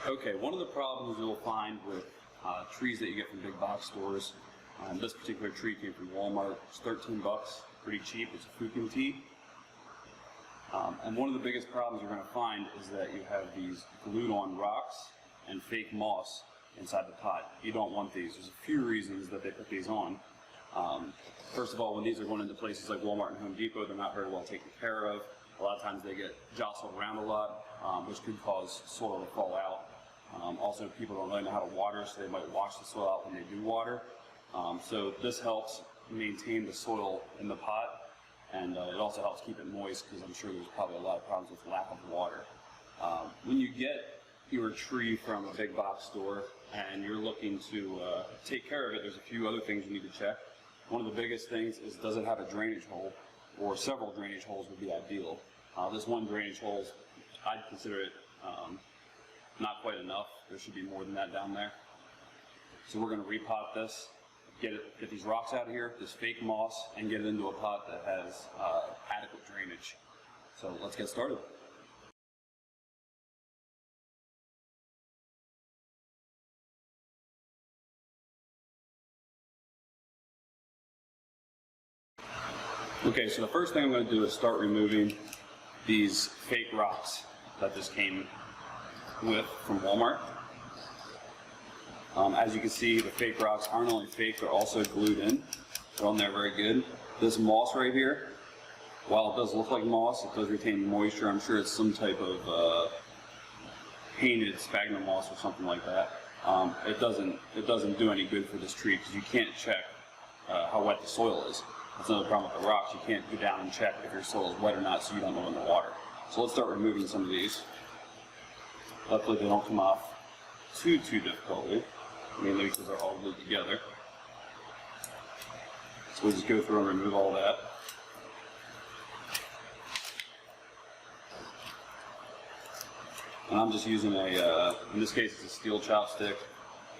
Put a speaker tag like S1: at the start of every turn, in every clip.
S1: Okay, one of the problems you'll find with trees that you get from big box stores, this particular tree came from Walmart. It's 13 bucks, pretty cheap. It's a Fukin tea. And one of the biggest problems you're going to find is that you have these glued on rocks and fake moss inside the pot. You don't want these. There's a few reasons that they put these on. First of all, when these are going into places like Walmart and Home Depot, they're not very well taken care of. A lot of times they get jostled around a lot, which could cause soil to fall out. Also, people don't really know how to water, so they might wash the soil out when they do water. So this helps maintain the soil in the pot, and it also helps keep it moist, because I'm sure there's probably a lot of problems with lack of water. When you get your tree from a big box store and you're looking to take care of it, there's a few other things you need to check. One of the biggest things is, does it have a drainage hole, or several drainage holes would be ideal. This one drainage hole, I'd consider it not quite enough. There should be more than that down there. So we're going to repot this, get these rocks out of here, this fake moss, and get it into a pot that has adequate drainage. So let's get started. Okay, so the first thing I'm going to do is start removing these fake rocks that this came with from Walmart. As you can see, the fake rocks aren't only fake, they're also glued in. They're on there very good. This moss right here, while it does look like moss, it does retain moisture. I'm sure it's some type of painted sphagnum moss or something like that. It doesn't do any good for this tree, because you can't check how wet the soil is. That's another problem with the rocks. You can't go down and check if your soil is wet or not, so you don't know in the water. So let's start removing some of these. Luckily, they don't come off too difficultly, mainly because they're all glued together. So we'll just go through and remove all that. And I'm just using in this case, it's a steel chopstick.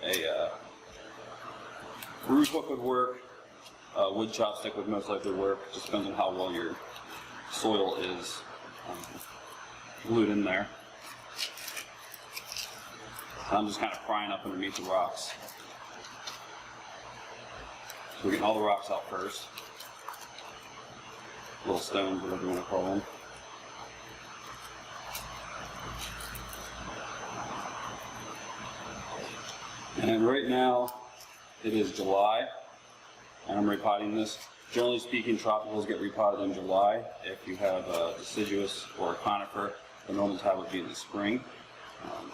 S1: A root hook would work. Wood chopstick would most likely work. Just depends on how well your soil is glued in there. I'm just kind of prying up underneath the rocks. So we're getting all the rocks out first. Little stones, whatever you want to call them. And right now, it is July, and I'm repotting this. Generally speaking, tropicals get repotted in July. If you have a deciduous or a conifer, the normal time would be in the spring.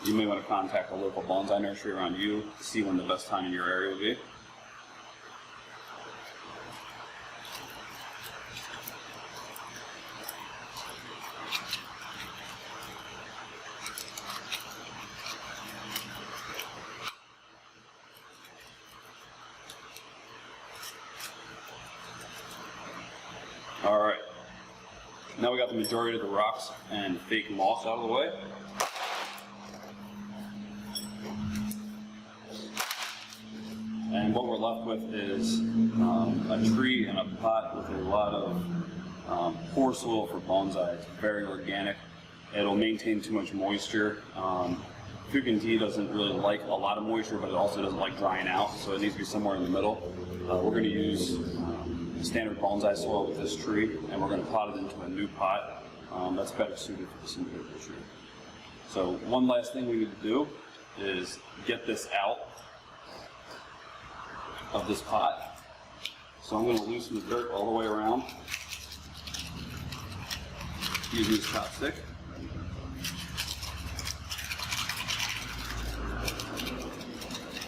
S1: You may want to contact a local bonsai nursery around you to see when the best time in your area would be. Alright, now we got the majority of the rocks and fake moss out of the way. And what we're left with is a tree and a pot with a lot of poor soil for bonsai. It's very organic. It'll maintain too much moisture. Fukin tea doesn't really like a lot of moisture, but it also doesn't like drying out, so it needs to be somewhere in the middle. We're going to use standard bonsai soil with this tree, and we're going to pot it into a new pot that's better suited for this individual tree. So one last thing we need to do is get this out of this pot. So I'm going to loosen the dirt all the way around using this chopstick.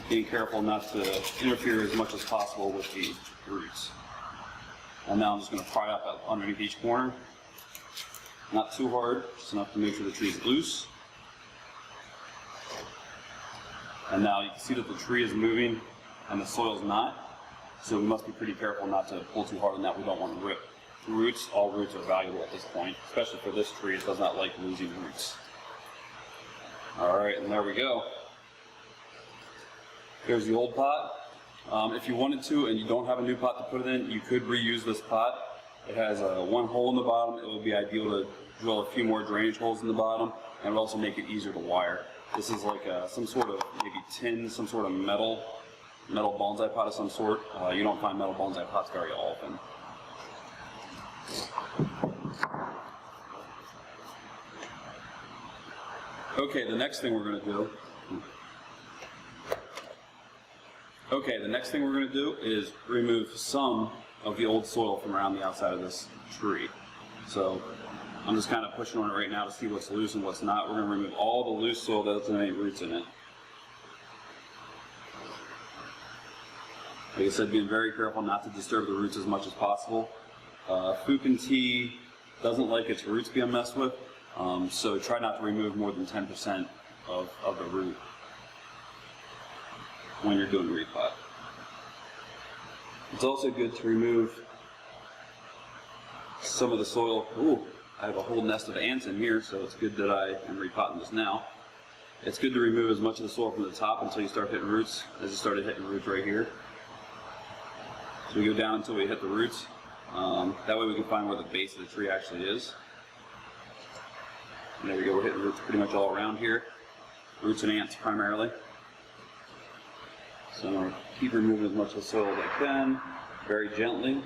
S1: Being careful not to interfere as much as possible with the roots. And now I'm just going to pry up underneath each corner. Not too hard, just enough to make sure the tree is loose. And now you can see that the tree is moving and the soil's not, so we must be pretty careful not to pull too hard on that. We don't want to rip roots. All roots are valuable at this point, especially for this tree. It does not like losing roots. Alright, and there we go. Here's the old pot. If you wanted to and you don't have a new pot to put it in, you could reuse this pot. It has one hole in the bottom. It would be ideal to drill a few more drainage holes in the bottom, and it would also make it easier to wire. This is like some sort of maybe tin, some sort of metal bonsai pot of some sort. You don't find metal bonsai pots very often. Okay, the next thing we're going to do is remove some of the old soil from around the outside of this tree. So I'm just kind of pushing on it right now to see what's loose and what's not. We're going to remove all the loose soil that doesn't have any roots in it. Like I said, being very careful not to disturb the roots as much as possible. Fukin tea doesn't like its roots being messed with, so try not to remove more than 10% of the root when you're doing repot. It's also good to remove some of the soil. Ooh, I have a whole nest of ants in here, so it's good that I am repotting this now. It's good to remove as much of the soil from the top until you start hitting roots, as you started hitting roots right here. So we go down until we hit the roots. That way we can find where the base of the tree actually is. And there we go, we're hitting roots pretty much all around here. Roots and ants primarily. So I'm going to keep removing as much of the soil as I can, very gently.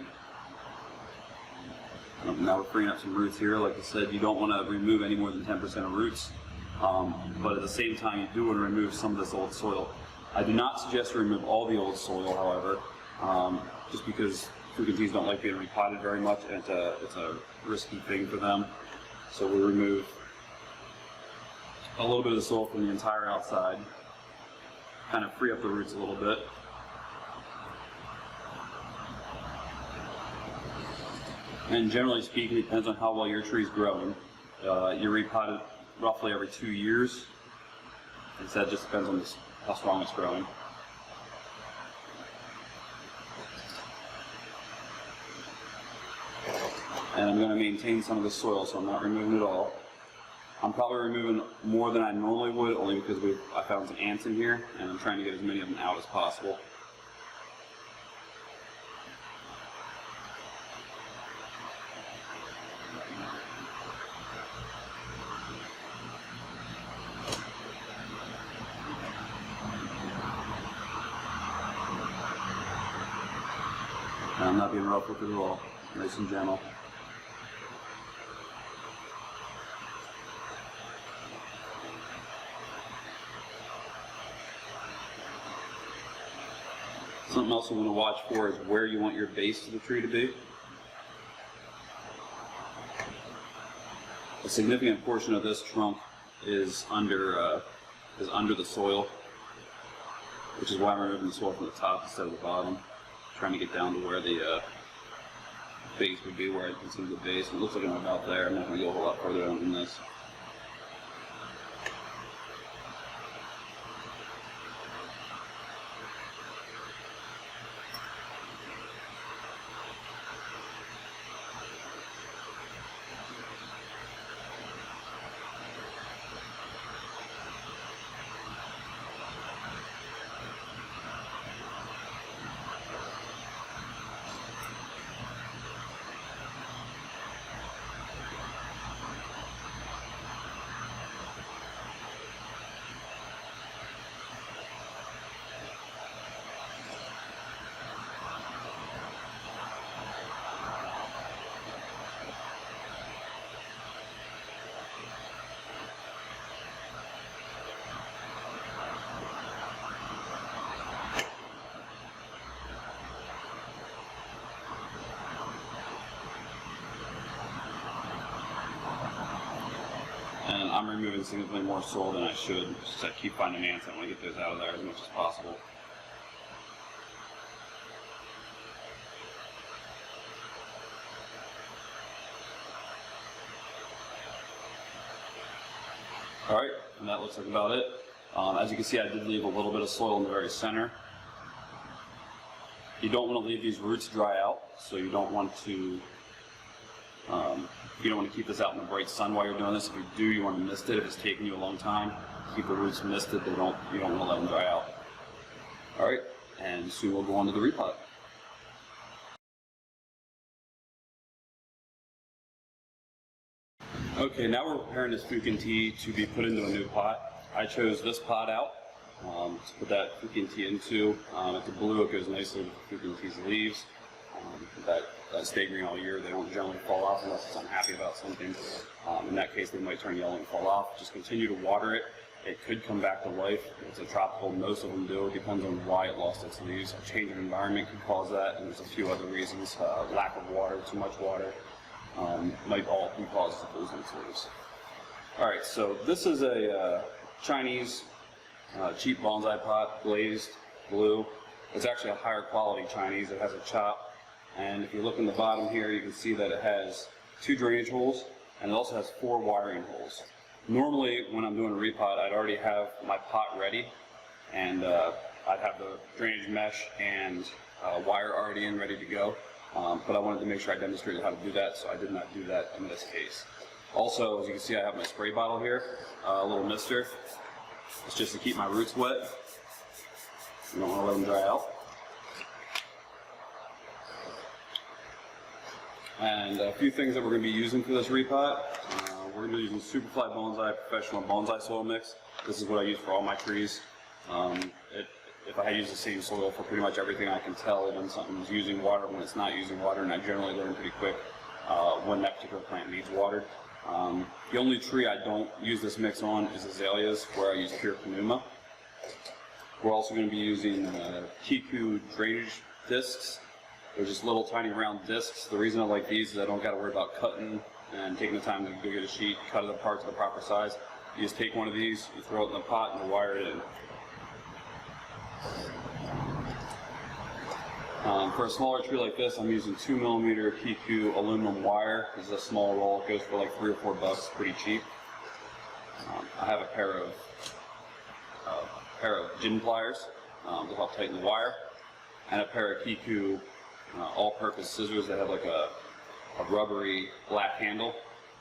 S1: Now we're freeing up some roots here. Like I said, you don't want to remove any more than 10% of roots. But at the same time, you do want to remove some of this old soil. I do not suggest to remove all the old soil, however, just because Fukin teas don't like being repotted very much, and it's a risky thing for them. So we remove a little bit of the soil from the entire outside, kind of free up the roots a little bit. And generally speaking, it depends on how well your tree's growing. You repot it roughly every 2 years. And so that just depends on how strong it's growing. And I'm going to maintain some of the soil, so I'm not removing it all. I'm probably removing more than I normally would, only because I found some ants in here, and I'm trying to get as many of them out as possible. And I'm not being rough with it at all, nice and gentle. Something else you want to watch for is where you want your base of the tree to be. A significant portion of this trunk is under the soil, which is why I'm removing the soil from the top instead of the bottom. Trying to get down to where the base would be, where I can see the base. It looks like I'm about there. I'm not going to go a whole lot further down than this. And I'm removing significantly more soil than I should, just I keep finding ants. I want to get those out of there as much as possible. Alright, and that looks like about it. As you can see, I did leave a little bit of soil in the very center. You don't want to leave these roots dry out, so you don't want to keep this out in the bright sun while you're doing this. If you do, you want to mist it. If it's taking you a long time, keep the roots misted. You don't want to let them dry out. Alright, and soon we'll go on to the repot. Okay, now we're preparing this Fukin tea to be put into a new pot. I chose this pot out to put that fukin tea into. If the blue, it goes nicely with the fukin tea's leaves. That stay green all year. They don't generally fall off unless it's unhappy about something. In that case, they might turn yellow and fall off. Just continue to water it. It could come back to life. It's a tropical, most of them do. It depends on why it lost its leaves. A change of environment can cause that, and there's a few other reasons. Lack of water, too much water, might all be causes of losing its leaves. Alright, so this is a Chinese cheap bonsai pot, glazed, blue. It's actually a higher quality Chinese. It has a chop, and if you look in the bottom here, you can see that it has 2 drainage holes, and it also has 4 wiring holes. Normally, when I'm doing a repot, I'd already have my pot ready, and I'd have the drainage mesh and wire already in, ready to go. But I wanted to make sure I demonstrated how to do that, so I did not do that in this case. Also, as you can see, I have my spray bottle here, a little mister. It's just to keep my roots wet. You don't want to let them dry out. And a few things that we're going to be using for this repot. We're going to be using Superfly Bonsai Professional Bonsai Soil Mix. This is what I use for all my trees. If I use the same soil for pretty much everything, I can tell when something's using water, when it's not using water, and I generally learn pretty quick when that particular plant needs water. The only tree I don't use this mix on is azaleas, where I use pure Pneuma. We're also going to be using Kiku drainage discs. They're just little tiny round discs. The reason I like these is I don't got to worry about cutting and taking the time to go get a sheet, cut it apart to the proper size. You just take one of these, you throw it in the pot, and you wire it in. For a smaller tree like this, I'm using 2mm Kiku aluminum wire. This is a small roll. It goes for like $3 or $4, pretty cheap. I have a pair of gin pliers to help tighten the wire, and a pair of Kiku all-purpose scissors that have like a rubbery black handle.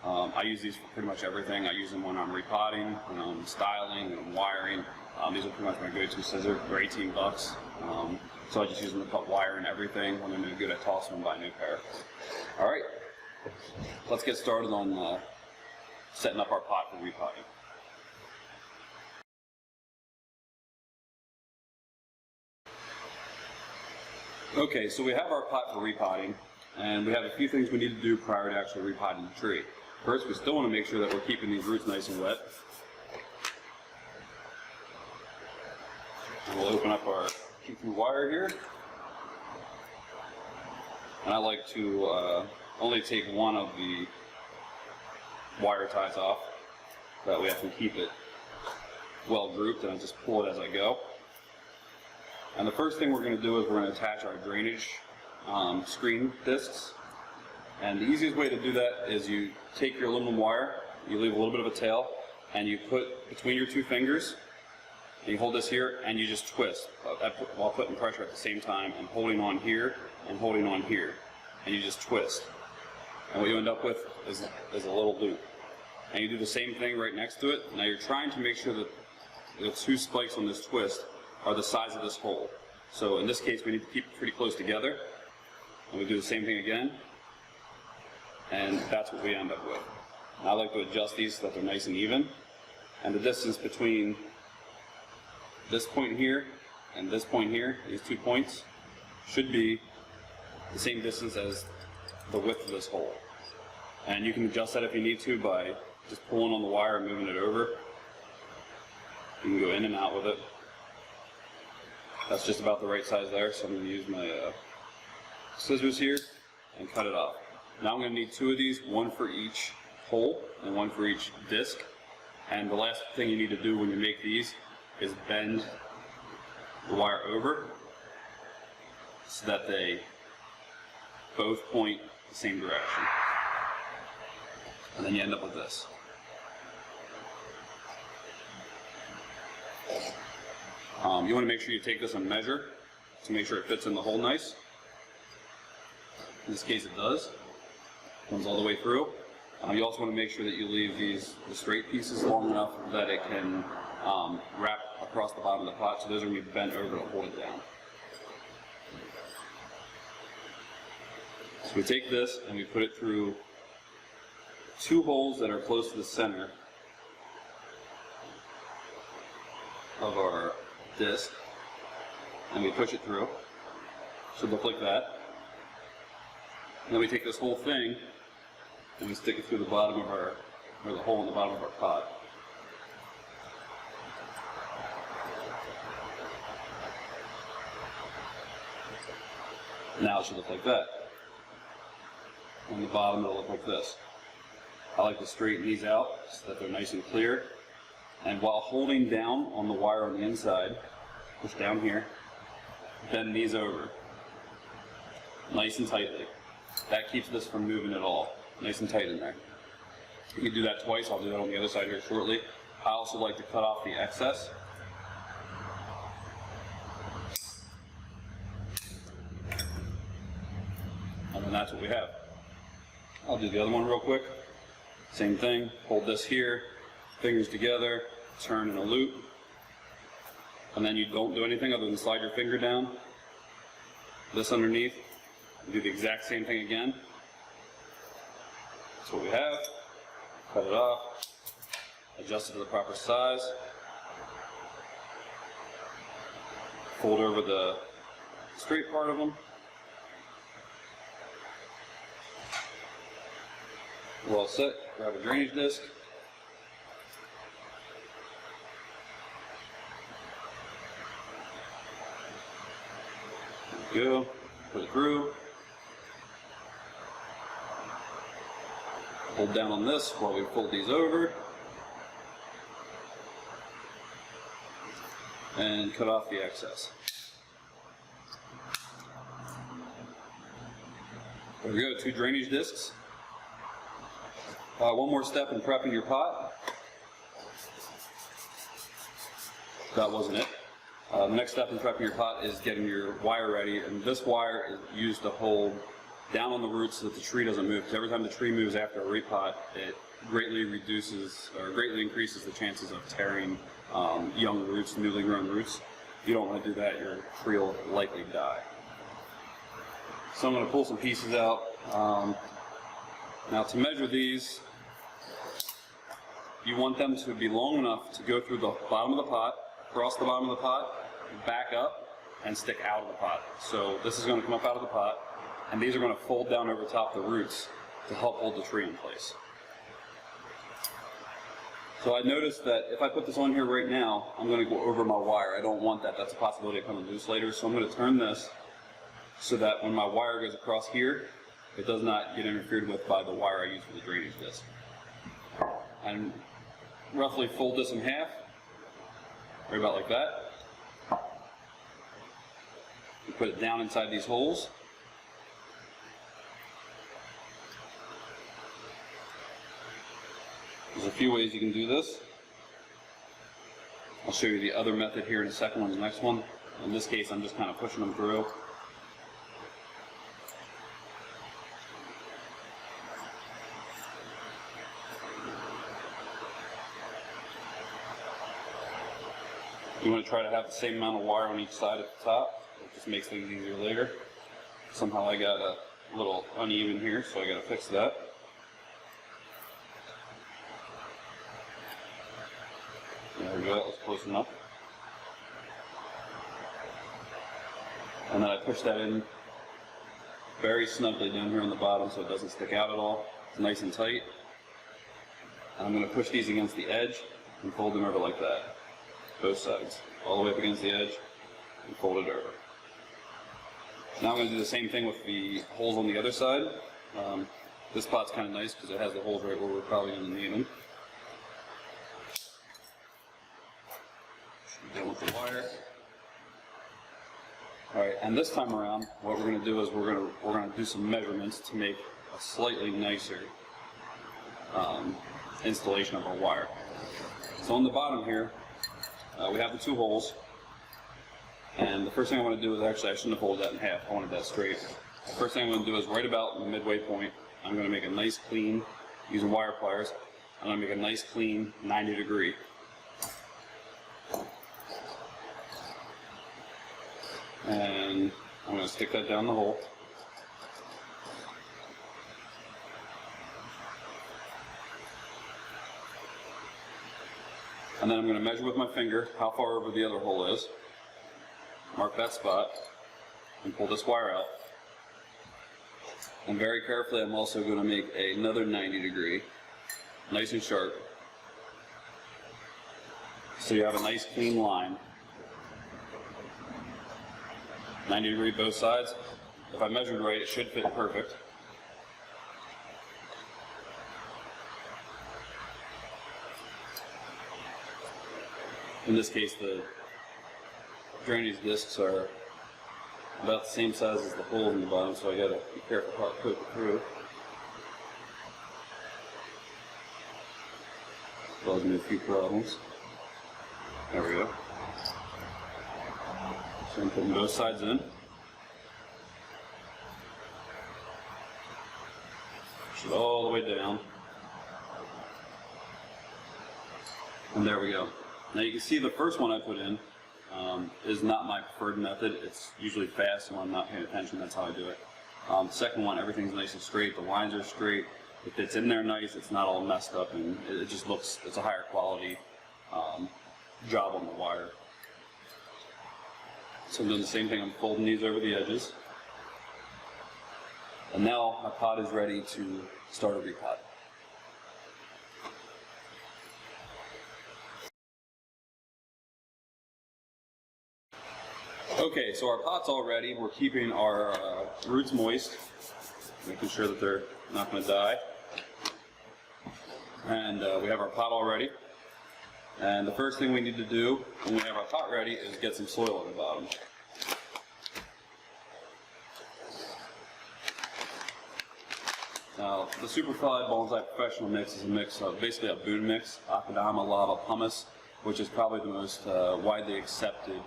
S1: I use these for pretty much everything. I use them when I'm repotting, when I'm styling, when I'm wiring. These are pretty much my go-to scissors. They're $18. So I just use them to cut wire and everything. When they're no good, I toss them and buy a new pair. All right, let's get started on setting up our pot for repotting. Okay, so we have our pot for repotting, and we have a few things we need to do prior to actually repotting the tree. First, we still want to make sure that we're keeping these roots nice and wet. And we'll open up our Kiku wire here. And I like to only take one of the wire ties off. That way I can keep it well grouped, and I just pull it as I go. And the first thing we're going to do is we're going to attach our drainage screen discs. And the easiest way to do that is you take your aluminum wire, you leave a little bit of a tail, and you put between your 2 fingers, and you hold this here, and you just twist while putting pressure at the same time, and holding on here, and holding on here. And you just twist. And what you end up with is a little loop. And you do the same thing right next to it. Now you're trying to make sure that the 2 spikes on this twist are the size of this hole. So in this case, we need to keep it pretty close together. And we do the same thing again. And that's what we end up with. Now I like to adjust these so that they're nice and even. And the distance between this point here and this point here, these 2 points, should be the same distance as the width of this hole. And you can adjust that if you need to by just pulling on the wire and moving it over. You can go in and out with it. That's just about the right size there, so I'm going to use my scissors here and cut it off. Now I'm going to need 2 of these, one for each hole and one for each disc. And the last thing you need to do when you make these is bend the wire over so that they both point the same direction. And then you end up with this. You want to make sure you take this and measure to make sure it fits in the hole nice. In this case it does. Comes all the way through. You also want to make sure that you leave the straight pieces long enough that it can wrap across the bottom of the pot, so those are going to be bent over to hold it down. So we take this and we put it through 2 holes that are close to the center. disc, and we push it through. Should look like that. And then we take this whole thing and we stick it through the bottom of our, or the hole in the bottom of our pot. Now it should look like that. On the bottom it'll look like this. I like to straighten these out so that they're nice and clear. And while holding down on the wire on the inside, push down here, bend these over, nice and tightly. That keeps this from moving at all. Nice and tight in there. You can do that twice. I'll do that on the other side here shortly. I also like to cut off the excess. And then that's what we have. I'll do the other one real quick. Same thing. Hold this here, fingers together, turn in a loop. And then you don't do anything other than slide your finger down, this underneath, and do the exact same thing again. That's what we have. Cut it off, adjust it to the proper size, fold over the straight part of them. We're all set. Grab a drainage disc. There we go. Put it through. Hold down on this while we fold these over. And cut off the excess. There we go, 2 drainage discs. One more step in prepping your pot. That wasn't it. The next step in prepping your pot is getting your wire ready, and this wire is used to hold down on the roots so that the tree doesn't move. Because every time the tree moves after a repot, it greatly reduces or greatly increases the chances of tearing young roots, newly grown roots. If you don't want to do that, your tree will likely die. So I'm going to pull some pieces out. Now to measure these, you want them to be long enough to go through the bottom of the pot, across the bottom of the pot, back up, and stick out of the pot. So this is going to come up out of the pot, and these are going to fold down over top the roots to help hold the tree in place. So I noticed that if I put this on here right now, I'm going to go over my wire. I don't want that. That's a possibility of coming loose later. So I'm going to turn this so that when my wire goes across here, it does not get interfered with by the wire I use for the drainage disc. And roughly fold this in half, right about like that. You put it down inside these holes. There's a few ways you can do this. I'll show you the other method here in a second on the next one. In this case, I'm just kind of pushing them through. You want to try to have the same amount of wire on each side at the top. It just makes things easier later. Somehow I got a little uneven here, so I got to fix that. There we go, that was close enough. And then I push that in very snugly down here on the bottom so it doesn't stick out at all. It's nice and tight. And I'm going to push these against the edge and fold them over like that. Both sides, all the way up against the edge, and fold it over. Now I'm going to do the same thing with the holes on the other side. This pot's kind of nice because it has the holes right where we're probably going to need them. Should be done with the wire. All right, and this time around, what we're going to do is we're going to do some measurements to make a slightly nicer installation of our wire. So on the bottom here, we have the 2 holes, and the first thing I want to do is actually I shouldn't have folded that in half. I wanted that straight. The first thing I'm going to do is right about the midway point, I'm going to make a nice clean, using wire pliers, I'm going to make a nice clean 90 degree. And I'm going to stick that down the hole. And then I'm going to measure with my finger how far over the other hole is. mark that spot, and pull this wire out. And very carefully, I'm also going to make another 90 degree, nice and sharp. So you have a nice clean line. 90 degree both sides. If I measured right, it should fit perfect. In this case, the drainage discs are about the same size as the holes in the bottom, so I gotta be careful how I poke it through. Causing me a few problems. There we go. So I'm putting both sides in. Push it all the way down. And there we go. Now you can see the first one I put in is not my preferred method. It's usually fast, and when I'm not paying attention, that's how I do it. Second one, everything's nice and straight, the lines are straight, it fits in there nice, it's not all messed up, and it just looks, it's a higher quality job on the wire. So I'm doing the same thing, I'm folding these over the edges. And now my pot is ready to start a repot. Okay, so our pot's all ready. We're keeping our roots moist, making sure that they're not going to die. And we have our pot all ready. And the first thing we need to do when we have our pot ready is get some soil at the bottom. Now, the Superfly Bonsai Professional Mix is a mix of basically a boon mix, akadama, lava, pumice, which is probably the most widely accepted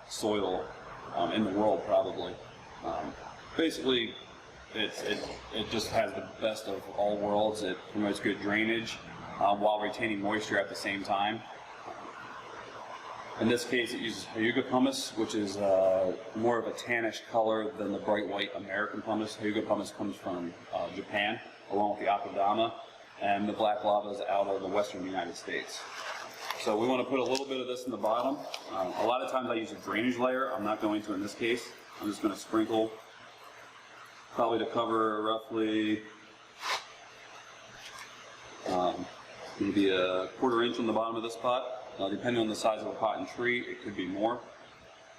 S1: soil in the world, probably. Basically, it just has the best of all worlds. It promotes good drainage while retaining moisture at the same time. In this case, it uses Hyuga pumice, which is more of a tannish color than the bright white American pumice. Hyuga pumice comes from Japan, along with the akadama, and the black lava is out of the western United States. So we want to put a little bit of this in the bottom. A lot of times I use a drainage layer. I'm not going to in this case. I'm just going to sprinkle, probably to cover roughly maybe a quarter inch on the bottom of this pot. Depending on the size of the pot and tree, it could be more.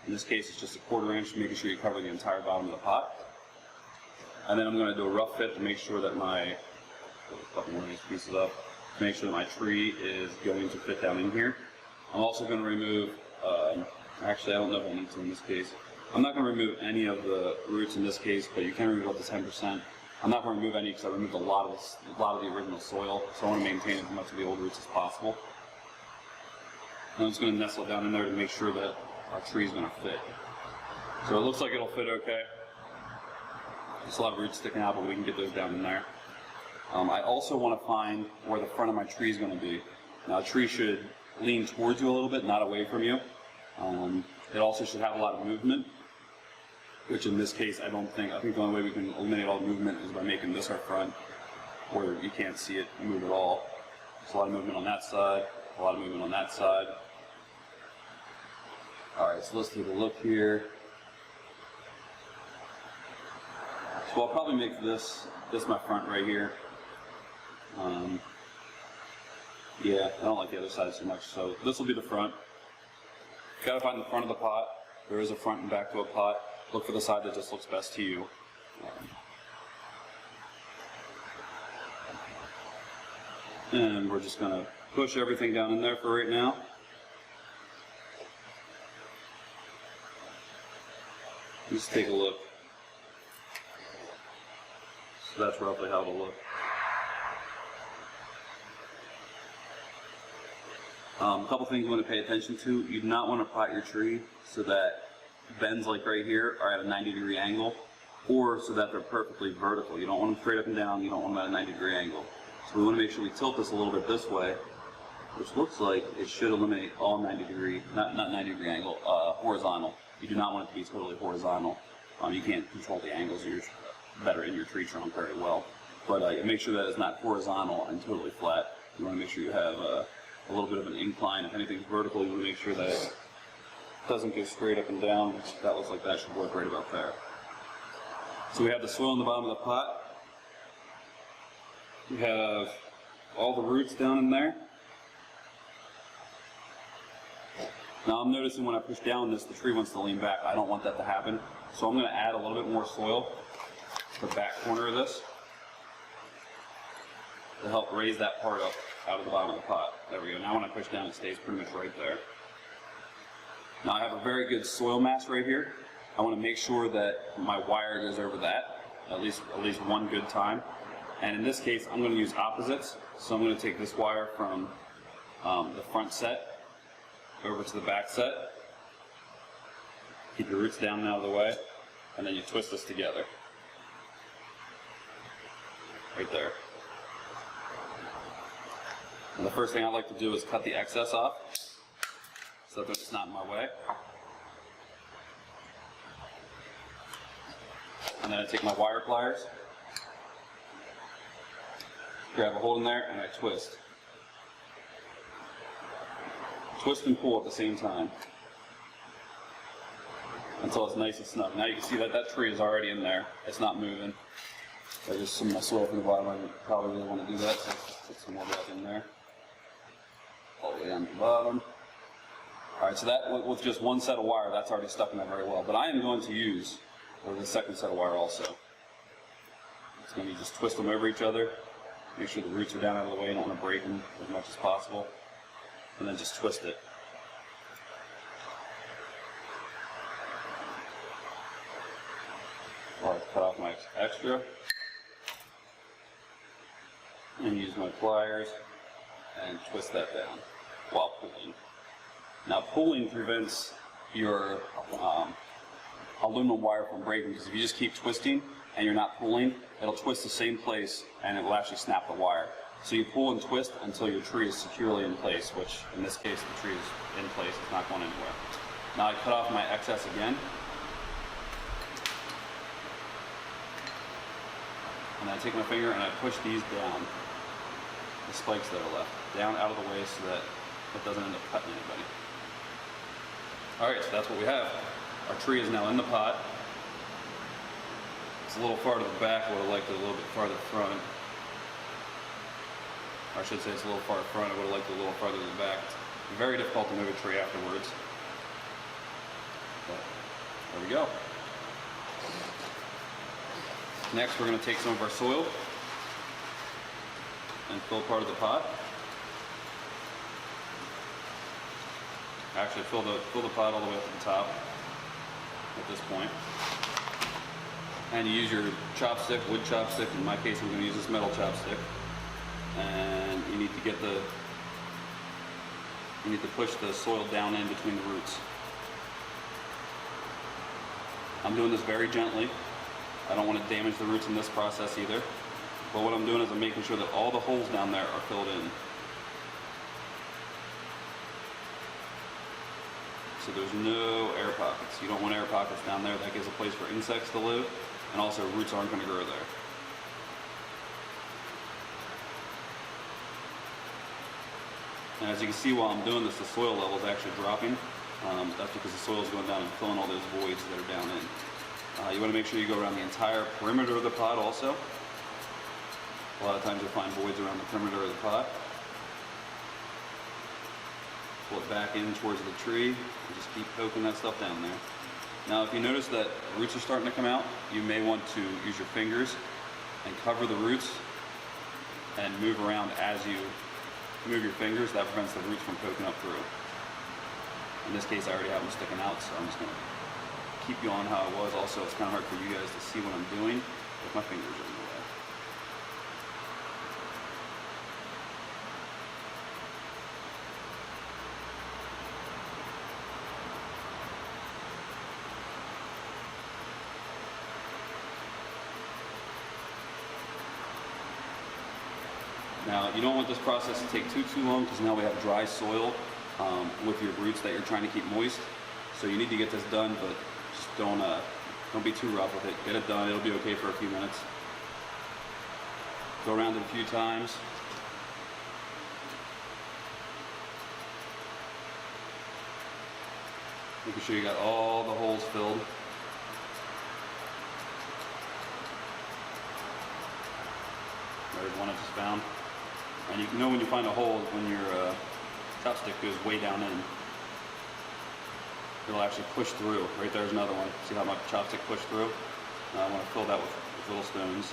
S1: In this case, it's just a quarter inch, making sure you cover the entire bottom of the pot. And then I'm going to do a rough fit to make sure that my, put one of these pieces up, to make sure that my tree is going to fit down in here. I'm also going to remove, actually I don't know if I need to in this case. I'm not going to remove any of the roots in this case, but you can remove up to 10%. I'm not going to remove any because I removed a lot of the original soil, so I want to maintain as much of the old roots as possible. And I'm just going to nestle it down in there to make sure that our tree is going to fit. So it looks like it'll fit okay. There's a lot of roots sticking out, but we can get those down in there. I also want to find where the front of my tree is going to be. Now, a tree should lean towards you a little bit, not away from you. It also should have a lot of movement, which in this case, I think the only way we can eliminate all the movement is by making this our front, where you can't see it move at all. There's a lot of movement on that side, a lot of movement on that side. Alright, so let's take a look here. So I'll probably make this my front right here. Yeah, I don't like the other side so much, so this will be the front. You gotta find the front of the pot. There is a front and back to a pot. Look for the side that just looks best to you. And we're just gonna push everything down in there for right now. Just take a look. So that's roughly how it'll look. A couple things you want to pay attention to. You do not want to pot your tree so that bends like right here are at a 90-degree angle, or so that they're perfectly vertical. You don't want them straight up and down, you don't want them at a 90-degree angle. So we want to make sure we tilt this a little bit this way, which looks like it should eliminate all 90-degree, not 90-degree angle, horizontal. You do not want it to be totally horizontal. You can't control the angles that are in your tree trunk very well. But make sure that it's not horizontal and totally flat. You want to make sure you have a little bit of an incline. If anything's vertical, you want to make sure that doesn't go straight up and down, which that looks like that should work right about there. So we have the soil in the bottom of the pot. We have all the roots down in there. Now I'm noticing when I push down this, the tree wants to lean back. I don't want that to happen. So I'm going to add a little bit more soil to the back corner of this to help raise that part up out of the bottom of the pot. There we go. Now when I push down, it stays pretty much right there. Now I have a very good soil mass right here. I want to make sure that my wire goes over that at least one good time. And in this case, I'm going to use opposites. So I'm going to take this wire from the front set over to the back set. Keep your roots down and out of the way, and then you twist this together. Right there. And the first thing I like to do is cut the excess off so that it's not in my way. And then I take my wire pliers, grab a hold in there, and I twist. Twist and pull at the same time until it's nice and snug. Now you can see that that tree is already in there. It's not moving. There's just some soil from the bottom. I probably really want to do that, so put some more back in there. All the way down to the bottom. Alright, so that with just one set of wire, that's already stuck in there very well. But I am going to use the second set of wire also. It's going to just twist them over each other. Make sure the roots are down out of the way. You don't want to break them as much as possible. And then just twist it. Alright, cut off my extra. And use my pliers and twist that down while pulling. Now pulling prevents your aluminum wire from breaking, because if you just keep twisting and you're not pulling, it'll twist the same place and it will actually snap the wire. So you pull and twist until your tree is securely in place, which in this case the tree is in place, it's not going anywhere. Now I cut off my excess again. And I take my finger and I push these down, the spikes that are left, down out of the way so that it doesn't end up cutting anybody. Alright, so that's what we have. Our tree is now in the pot. It's a little far to the back. I would have liked it a little bit farther front. Or I should say it's a little far front. I would have liked it a little farther to the back. It's very difficult to move a tree afterwards. But there we go. Next, we're going to take some of our soil and fill part of the pot. Actually, fill the pot all the way up to the top at this point. And you use your chopstick, wood chopstick. In my case, I'm going to use this metal chopstick. And you need to push the soil down in between the roots. I'm doing this very gently. I don't want to damage the roots in this process either. But what I'm doing is I'm making sure that all the holes down there are filled in. So there's no air pockets. You don't want air pockets down there. That gives a place for insects to live, and also roots aren't going to grow there. And as you can see while I'm doing this, the soil level is actually dropping. That's because the soil is going down and filling all those voids that are down in. You want to make sure you go around the entire perimeter of the pot also. A lot of times you'll find voids around the perimeter of the pot. Pull it back in towards the tree and just keep poking that stuff down there. Now if you notice that roots are starting to come out, you may want to use your fingers and cover the roots and move around as you move your fingers. That prevents the roots from poking up through. In this case I already have them sticking out, so I'm just going to keep you on how it was. Also, it's kind of hard for you guys to see what I'm doing with my fingers in the way. Now, you don't want this process to take too long, because now we have dry soil with your roots that you're trying to keep moist. So you need to get this done, but just don't be too rough with it. Get it done. It'll be okay for a few minutes. Go around it a few times. Making sure you got all the holes filled. There's one I just found. And you can know when you find a hole when your chopstick goes way down in. It'll actually push through. Right there's another one. See how my chopstick pushed through? Now I want to fill that with little stones.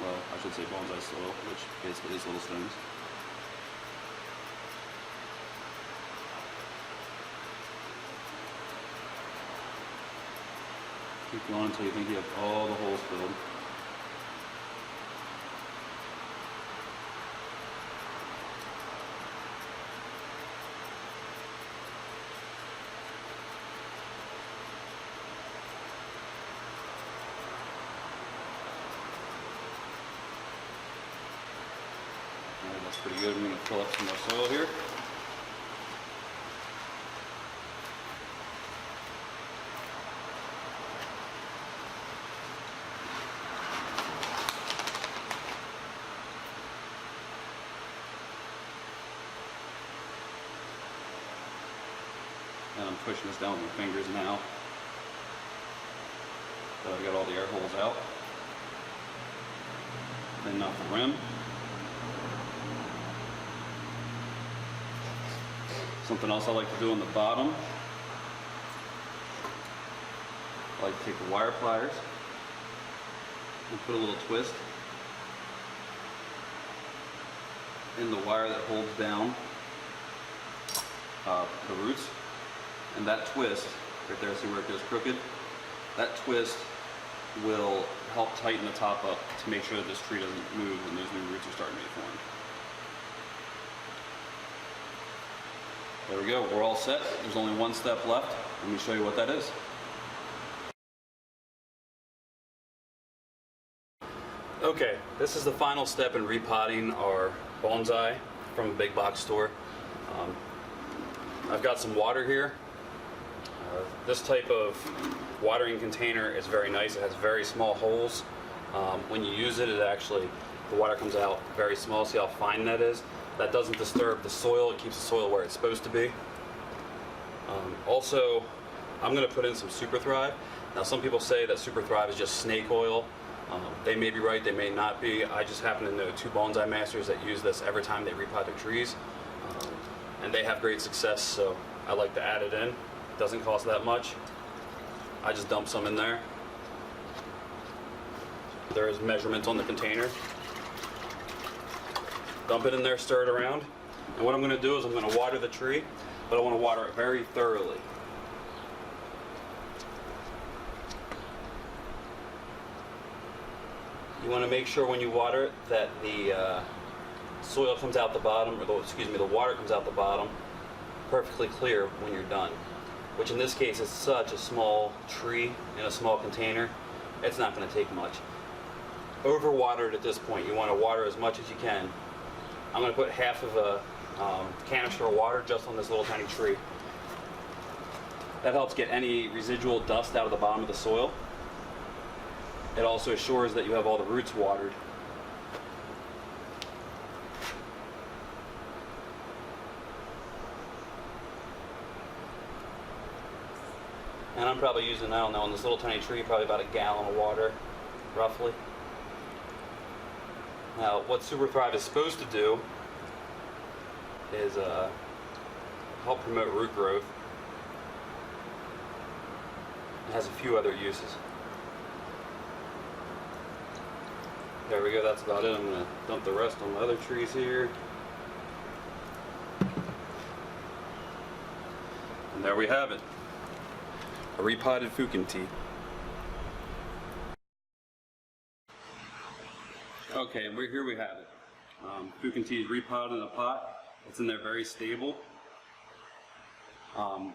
S1: Well, I should say bonsai soil, which basically is little stones. Keep going until you think you have all the holes filled. Alright, that's pretty good. I'm going to fill up some more soil here. And I'm pushing this down with my fingers now. So I got all the air holes out. Then off the rim. Something else I like to do on the bottom. I like to take the wire pliers and put a little twist in the wire that holds down the roots. And that twist, right there, see where it goes crooked? That twist will help tighten the top up to make sure that this tree doesn't move when those new roots are starting to be formed. There we go, we're all set. There's only one step left. Let me show you what that is. Okay, this is the final step in repotting our bonsai from a big box store. I've got some water here. This type of watering container is very nice. It has very small holes. When you use it, the water comes out very small. See how fine that is? That doesn't disturb the soil. It keeps the soil where it's supposed to be. Also, I'm going to put in some Super Thrive. Now, some people say that Super Thrive is just snake oil. They may be right, they may not be. I just happen to know 2 bonsai masters that use this every time they repot their trees. And they have great success, so I like to add it in. It doesn't cost that much. I just dump some in there. There is measurements on the container. Dump it in there, stir it around. And what I'm going to do is I'm going to water the tree, but I want to water it very thoroughly. You want to make sure when you water it that the soil comes out the bottom, or the water comes out the bottom perfectly clear when you're done. Which in this case is such a small tree in a small container, it's not going to take much. Overwater it at this point. You want to water as much as you can. I'm going to put half of a canister of water just on this little tiny tree. That helps get any residual dust out of the bottom of the soil. It also assures that you have all the roots watered. And I'm probably using, I don't know, on this little tiny tree, probably about 1 gallon of water, roughly. Now, what Super Thrive is supposed to do is help promote root growth. It has a few other uses. There we go, that's about it. I'm going to dump the rest on the other trees here. And there we have it. A repotted fukin tea. Okay, and here we have it. Fukin tea is repotted in a pot. It's in there very stable.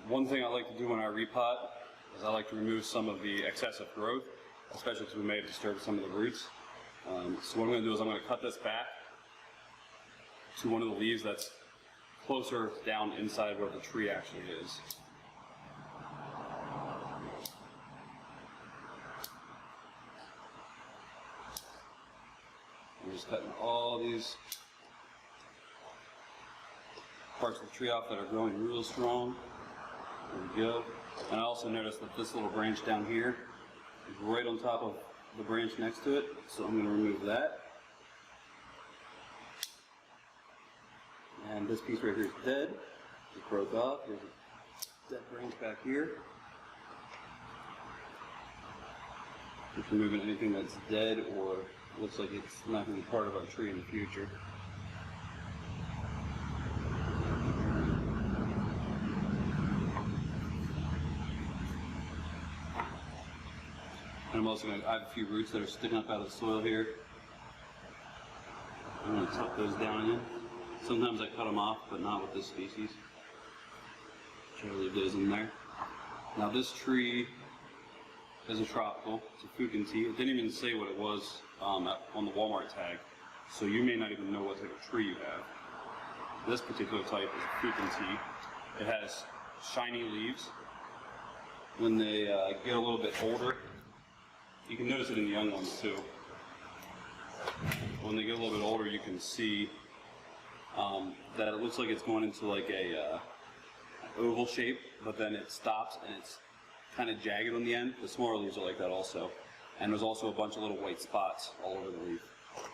S1: One thing I like to do when I repot is I like to remove some of the excessive growth, especially because we may have disturbed some of the roots. So what I'm going to do is I'm going to cut this back to one of the leaves that's closer down inside where the tree actually is. I'm just cutting all these parts of the tree off that are growing real strong. There we go. And I also noticed that this little branch down here is right on top of the branch next to it, so I'm going to remove that. And this piece right here is dead. It broke off. There's a dead branch back here. Just removing anything that's dead or looks like it's not going to be part of our tree in the future. And I'm also going to, I have a few roots that are sticking up out of the soil here. I'm going to tuck those down in. Sometimes I cut them off, but not with this species. Try to leave those in there. Now this tree is a tropical. It's a fukin-tea. It didn't even say what it was on the Walmart tag, so you may not even know what type of tree you have. This particular type is a fukin-tea. It has shiny leaves. When they get a little bit older, you can notice it in the young ones too. When they get a little bit older, you can see that it looks like it's going into like a oval shape, but then it stops and it's kind of jagged on the end. The smaller leaves are like that also. And there's also a bunch of little white spots all over the leaf,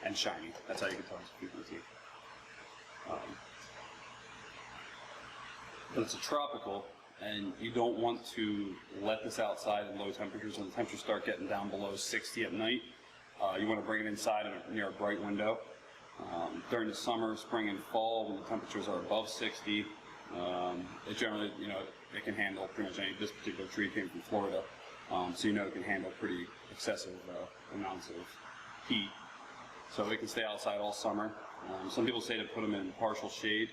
S1: and shiny. That's how you can tell it's a fukin-tea. But it's a tropical, and you don't want to let this outside in low temperatures. When the temperatures start getting down below 60 at night, you want to bring it inside near a bright window. During the summer, spring, and fall, when the temperatures are above 60, it generally, it can handle pretty much any. This particular tree came from Florida, so it can handle pretty excessive amounts of heat. So it can stay outside all summer. Some people say to put them in partial shade.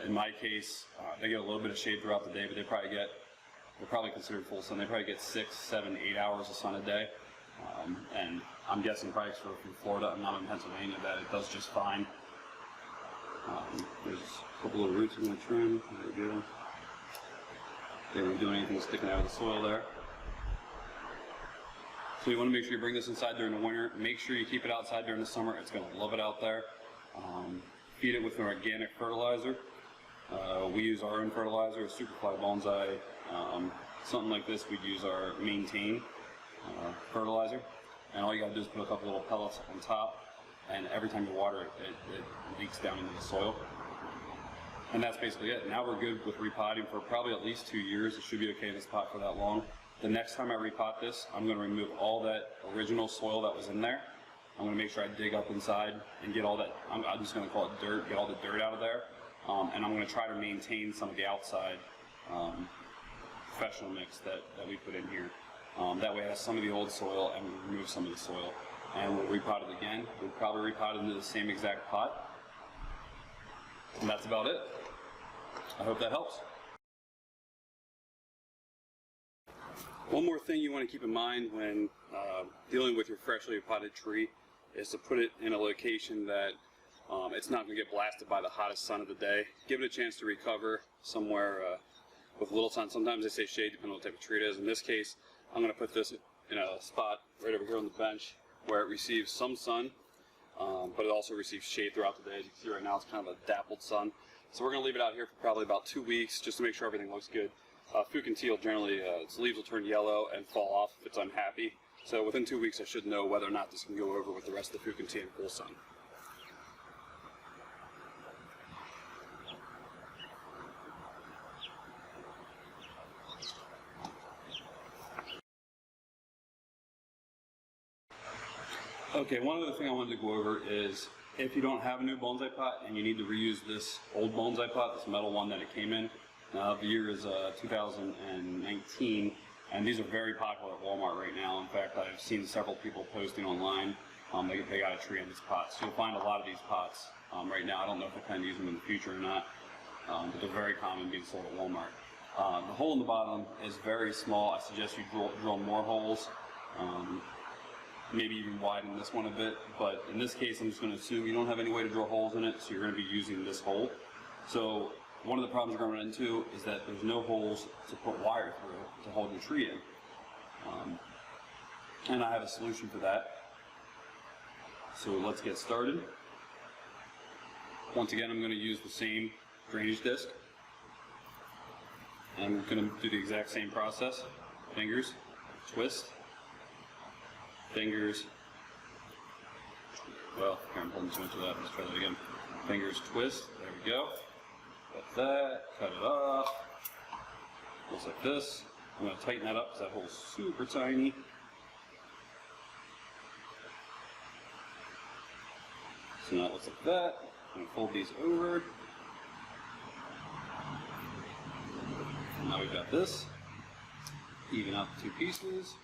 S1: In my case, they get a little bit of shade throughout the day, but they're probably considered full sun. They probably get 6, 7, 8 hours of sun a day. And I'm guessing probably from Florida, I'm not in Pennsylvania, that it does just fine. There's a couple of roots I'm going to trim. There we go. They weren't doing anything sticking out of the soil there. So you want to make sure you bring this inside during the winter. Make sure you keep it outside during the summer. It's going to love it out there. Feed it with an organic fertilizer. We use our own fertilizer, Superfly Bonsai. Something like this, we'd use our Maintain fertilizer. And all you got to do is put a couple little pellets on top, and every time you water it, it leaks down into the soil. And that's basically it. Now we're good with repotting for probably at least 2 years. It should be okay in this pot for that long. The next time I repot this, I'm going to remove all that original soil that was in there. I'm going to make sure I dig up inside and get all that, I'm just going to call it dirt, get all the dirt out of there. And I'm going to try to maintain some of the outside professional mix that we put in here. That way it has some of the old soil and we remove some of the soil. And we'll repot it again. We'll probably repot it into the same exact pot. And that's about it. I hope that helps. One more thing you want to keep in mind when dealing with your freshly potted tree is to put it in a location that it's not going to get blasted by the hottest sun of the day. Give it a chance to recover somewhere with little sun. Sometimes they say shade depending on what type of tree it is. In this case, I'm going to put this in a spot right over here on the bench where it receives some sun, but it also receives shade throughout the day. As you can see right now, it's kind of a dappled sun. So we're going to leave it out here for probably about 2 weeks just to make sure everything looks good. Fukin-tea will generally, its leaves will turn yellow and fall off if it's unhappy. So within 2 weeks I should know whether or not this can go over with the rest of the fukin-tea in full sun. Okay, one other thing I wanted to go over is if you don't have a new bonsai pot and you need to reuse this old bonsai pot, this metal one that it came in, the year is 2019, and these are very popular at Walmart right now. In fact, I've seen several people posting online. They got a tree in this pot. So you'll find a lot of these pots right now. I don't know if they plan to use them in the future or not, but they're very common being sold at Walmart. The hole in the bottom is very small. I suggest you drill more holes. Maybe even widen this one a bit, but in this case I'm just going to assume you don't have any way to drill holes in it, so you're going to be using this hole. So one of the problems you're going to run into is that there's no holes to put wire through to hold your tree in. And I have a solution for that. So let's get started. Once again, I'm going to use the same drainage disc. And I'm going to do the exact same process. Fingers, twist, fingers, well, here I'm holding too much of that, let's try that again. Fingers, twist, there we go. Got that, cut it off. Looks like this. I'm going to tighten that up because that hole's super tiny. So now it looks like that. I'm going to fold these over. And now we've got this. Even out the two pieces.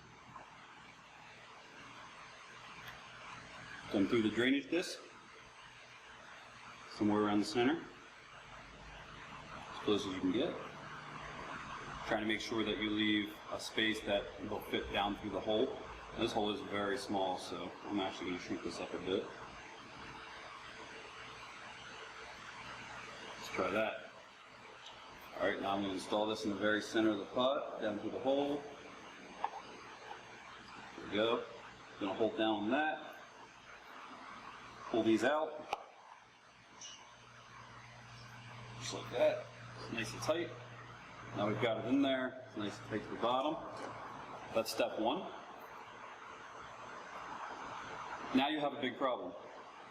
S1: Come through the drainage disc. Somewhere around the center. As close as you can get. Trying to make sure that you leave a space that will fit down through the hole. This hole is very small, so I'm actually going to shrink this up a bit. Let's try that. Alright, now I'm going to install this in the very center of the pot, down through the hole. There we go. I'm going to hold down on that. Pull these out. Just like that. Nice and tight. Now we've got it in there. It's nice and tight to the bottom. That's step one. Now you have a big problem.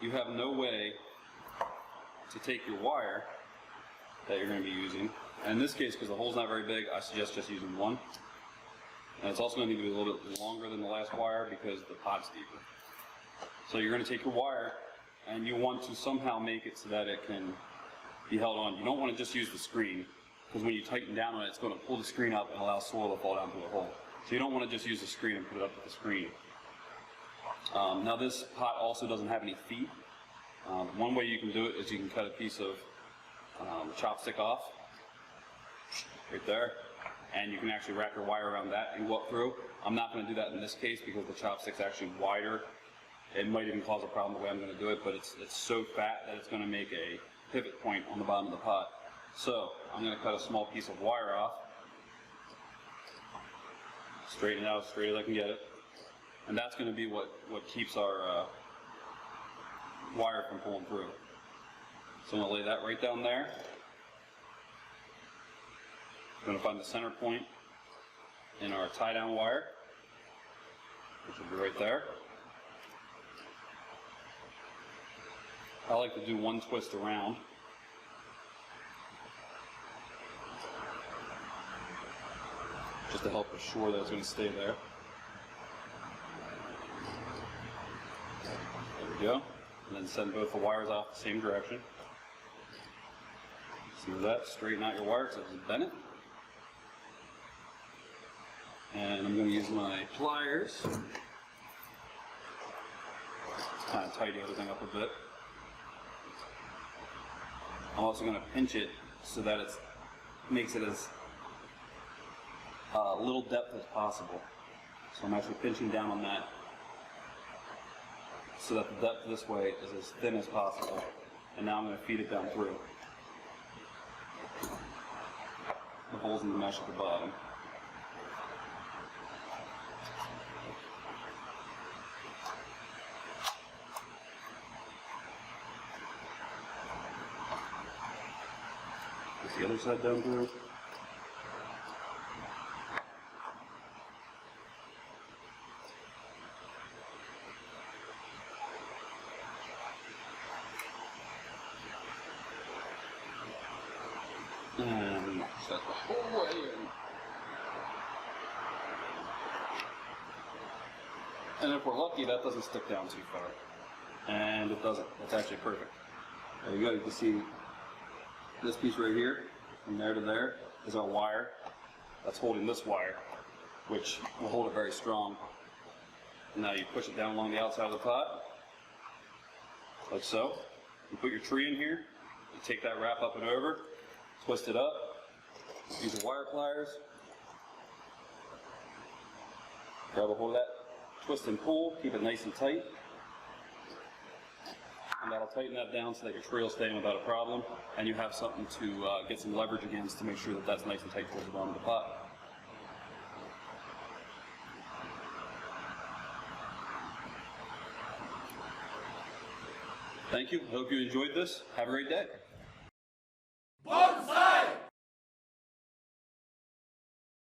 S1: You have no way to take your wire that you're going to be using. And in this case, because the hole's not very big, I suggest just using one. And it's also going to need to be a little bit longer than the last wire because the pot's deeper. So you're going to take your wire and you want to somehow make it so that it can be held on. You don't want to just use the screen, because when you tighten down on it, it's going to pull the screen up and allow soil to fall down through the hole. So you don't want to just use the screen and put it up to the screen. Now this pot also doesn't have any feet. One way you can do it is you can cut a piece of chopstick off, right there, and you can actually wrap your wire around that and go up through. I'm not going to do that in this case because the chopstick's actually wider. It might even cause a problem the way I'm going to do it, but it's so fat that it's going to make a pivot point on the bottom of the pot. So I'm going to cut a small piece of wire off, straighten it out as straight as I can get it, and that's going to be what keeps our wire from pulling through. So I'm going to lay that right down there. I'm going to find the center point in our tie-down wire, which will be right there. I like to do one twist around. Just to help assure that it's going to stay there. There we go. And then send both the wires off the same direction. See that? Straighten out your wire so it doesn't bend it. And I'm going to use my pliers to kind of tidy everything up a bit. I'm also going to pinch it so that it makes it as little depth as possible. So I'm actually pinching down on that so that the depth this way is as thin as possible. And now I'm going to feed it down through. The holes in the mesh at the bottom. Is the other side down through? And set the whole way in. And if we're lucky, that doesn't stick down too far. And it doesn't. That's actually perfect. There you go. You can see this piece right here, from there to there, is our wire that's holding this wire, which will hold it very strong. And now you push it down along the outside of the pot, like so. You put your tree in here, you take that wrap up and over, twist it up, use the wire pliers, grab a hold of that, twist and pull, keep it nice and tight, and that'll tighten that down so that your tree will stay in without a problem, and you have something to get some leverage against to make sure that that's nice and tight towards the bottom of the pot. Thank you. I hope you enjoyed this. Have a great day.